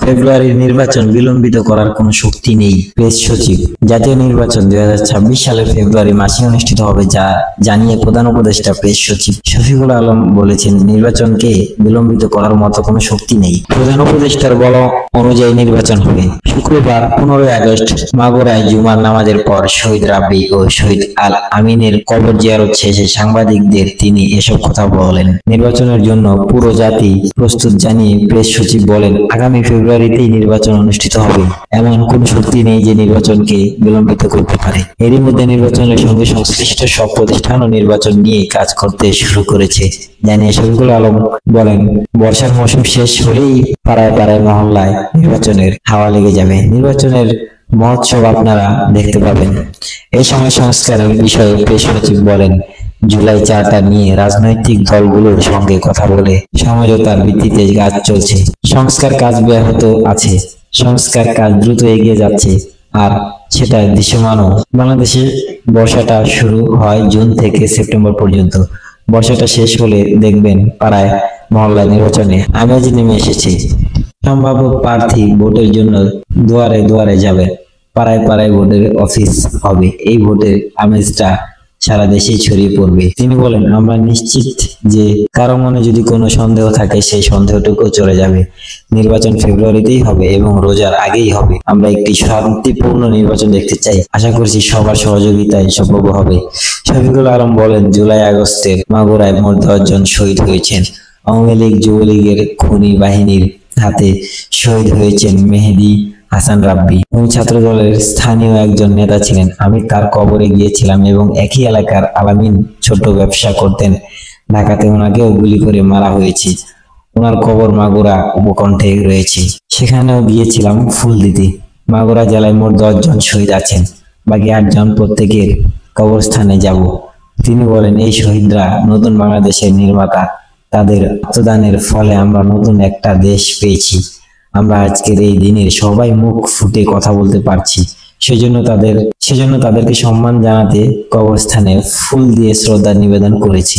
ফেব্রুয়ারির নির্বাচন বিলম্বিত করার কোনো শক্তি নেই। প্রেস সচিব, জাতীয় নির্বাচন 2026 সালের ফেব্রুয়ারি মাসে অনুষ্ঠিত হবে, যা জানিয়ে প্রধান উপদেষ্টা প্রেস সচিব শফিকুল আলম বলেছেন, নির্বাচনকে বিলম্বিত করার মতো কোনো শক্তি নেই। প্রধান উপদেষ্টার বলা অনুযায়ী নির্বাচন হবে। শুক্রবার 15 আগস্ট মাগুরায় জুমার নামাজের পর শহীদ রাব্বি ও শহীদ আল আমিনের কবর জিয়ারত শেষে সাংবাদিকদের তিনি এসব কথা বলেন। নির্বাচনের জন্য পুরো জাতি প্রস্তুত জানিয়ে প্রেস সচিব বলেন, আগামী ফেব্রুয়ারিতেই নির্বাচন অনুষ্ঠিত হবে। এমন কোন শক্তি নেই যে নির্বাচনকে বিলম্বিত করতে পারে। এরই মধ্যে নির্বাচনের সঙ্গে সংশ্লিষ্ট সব প্রতিষ্ঠানও নির্বাচন নিয়ে কাজ করতে শুরু করেছে জানিয়ে শফিকুল আলম বলেন, বর্ষার মৌসুম শেষ হলেই পাড়ায় পাড়ায় মহল্লায় নির্বাচনের হাওয়া লেগে যাবে। নির্বাচনের মহোৎসব আপনারা দেখতে পাবেন। এই সময় সংস্কারের বিষয়ে প্রেস সচিব বলেন, জুলাই চার্টার নিয়ে রাজনৈতিক দলগুলোর সঙ্গে কথা বলে সমঝোতার ভিত্তিতে কাজ চলছে। সংস্কার কাজ ব্যাহত আছে, সংস্কার কাজ দ্রুত এগিয়ে যাচ্ছে, আর সেটা দৃশ্যমানও। বাংলাদেশে বর্ষাটা শুরু হয় জুন থেকে সেপ্টেম্বর পর্যন্ত। বর্ষাটা শেষ হলে দেখবেন পাড়ায় মহল্লায় নির্বাচনে আমেজ নেমে এসেছে। সম্ভাব্য প্রার্থী ভোটের জন্য দুয়ারে দুয়ারে যাবে, পাড়ায় পাড়ায় ভোটের অফিস হবে। এই ভোটের আমেজটা সারা দেশে ছড়িয়ে পড়বে। তিনি বলেন, আমরা নিশ্চিত যে কারো মনে যদি কোনো সন্দেহ থাকে সেই সন্দেহটুকু চলে যাবে। নির্বাচন ফেব্রুয়ারিতেই হবে এবং রোজার আগেই হবে। আমরা একটি শান্তিপূর্ণ নির্বাচন দেখতে চাই। আশা করছি সবার সহযোগিতায় সম্ভব হবে। শফিকুল আলম বলেন, জুলাই আগস্টের মাগুরায় মোট 10 জন শহীদ হয়েছেন। আওয়ামী লীগ যুবলীগের খুনি বাহিনীর হাতে শহীদ হয়েছেন মেহেদী হাসান রাব্বি। উনি ছাত্র দলের স্থানীয় একজন নেতা ছিলেন। আমি তার কবরে গিয়েছিলাম এবং একই এলাকার আলামিন ছোট ব্যবসা করতেন। ঢাকাতে ওনাকেও গুলি করে মারা হয়েছে। ওনার কবর মাগুরা উপকণ্ঠে রয়েছে, সেখানেও গিয়েছিলাম ফুল দিতে। মাগুরা জেলায় মোট 10 জন শহীদ আছেন, বাকি 8 জন প্রত্যেকের কবরস্থানে যাব। তিনি বলেন, এই শহীদরা নতুন বাংলাদেশের নির্মাতা। তাদের আত্মদানের ফলে আমরা নতুন একটা দেশ পেয়েছি। আমরা আজকের এই দিনের সবাই মুখ ফুটে কথা বলতে পারছি। সেজন্য তাদেরকে সম্মান জানাতে কবরস্থানে ফুল দিয়ে শ্রদ্ধা নিবেদন করেছি।